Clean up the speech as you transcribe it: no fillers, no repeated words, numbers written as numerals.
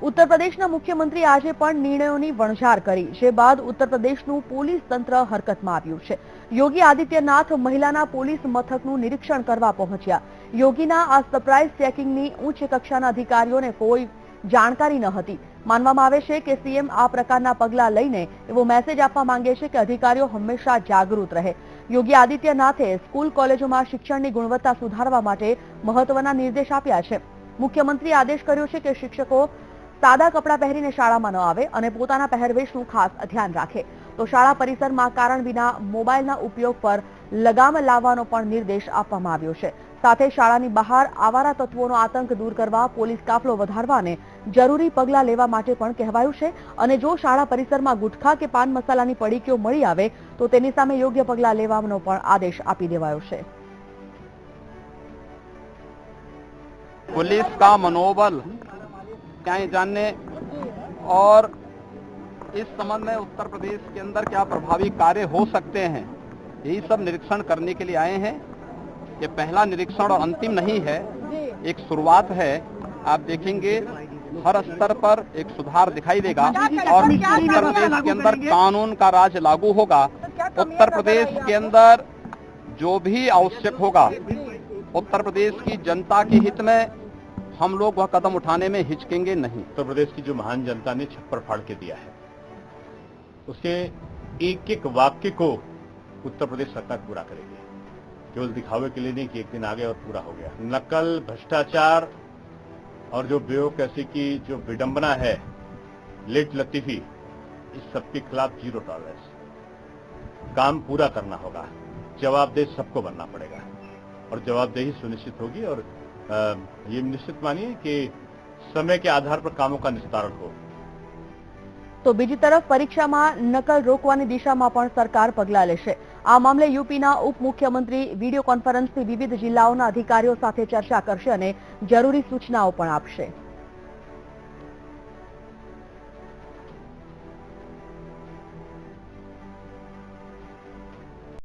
उत्तर प्रदेशના મુખ્યમંત્રી આજે પણ નિર્ણયોની વણઝાર કરી જે બાદ ઉત્તર પ્રદેશનું પોલીસ તંત્ર હરકતમાં આવ્યું છે। યોગી આદિત્યનાથ મહિલાના પોલીસ મથકનું નિરીક્ષણ કરવા પહોંચ્યા। યોગીના આ સરપ્રાઇઝ ચેકિંગની ઉચ્ચ કક્ષાના અધિકારીઓને કોઈ જાણકારી ન હતી। માનવામાં આવે છે કે સીએમ આ પ્રકારના પગલાં લઈને એવો મેસેજ આપવા માંગે છે કે અધિકારીઓ હંમેશા જાગૃત રહે। યોગી આદિત્યનાથે સ્કૂલ કોલેજોમાં શિક્ષણની ગુણવત્તા સુધારવા માટે મહત્વના નિર્દેશ આપ્યા છે। મુખ્યમંત્રીએ આદેશ કર્યો છે કે શિક્ષકો सादा कपड़ा पहरीने शाळामां न आवे अने पोताना पहेरवेशनुं खास ध्यान राखे। तो शाळा परिसरमां कारण विना मोबाइलना उपयोग पर लगाम लाववानो पण निर्देश आपवामां आव्यो छे। साथे शाळानी बहार आवारा तत्वोनो आतंक दूर करवा पोलीस काफलो वधारवा अने जरूरी पगलां लेवा माटे पण कहेवायुं छे। अने जो शाळा परिसरमां गुटखा के पान मसालानी पડીકીઓ मळी आवे तो तेनी सामे योग्य पगलां लेवानो पण आदेश आपी देवायो छे। पुलिस का मनोबल जानने और इस संबंध में उत्तर प्रदेश के अंदर क्या प्रभावी कार्य हो सकते हैं, यही सब निरीक्षण करने के लिए आए हैं। ये पहला निरीक्षण और अंतिम नहीं है, एक शुरुआत है। आप देखेंगे हर स्तर पर एक सुधार दिखाई देगा और उत्तर प्रदेश के अंदर कानून का राज लागू होगा। उत्तर प्रदेश के अंदर जो भी आवश्यक होगा, उत्तर प्रदेश की जनता के हित में हम लोग वह कदम उठाने में हिचकेंगे नहीं। उत्तर प्रदेश की जो महान जनता ने छप्पर फाड़ के दिया है, उसके एक एक वाक्य को उत्तर प्रदेश सरकार पूरा करेगी। केवल दिखावे के लिए नहीं कि एक दिन आ गया और पूरा हो गया। नकल, भ्रष्टाचार और जो ब्यूरोक्रेसी की जो विडंबना है, लेट लतीफी, इस सबके खिलाफ जीरो टॉलरेंस। काम पूरा करना होगा, जवाबदेह सबको बनना पड़ेगा और जवाबदेही सुनिश्चित होगी। और ये निश्चित मानिए कि समय के आधार पर कामों का निस्तारण हो। तो बीजी तरफ परीक्षामां नकल रोकवानी दिशामां पण सरकार पगलां लेशे। आ मामले यूपीना उपमुख्यमंत्री वीडियो कॉन्फरन्सथी विविध जिल्लाओना अधिकारीओ साथे चर्चा करशे अने जरूरी सूचनाओ पण आपशे।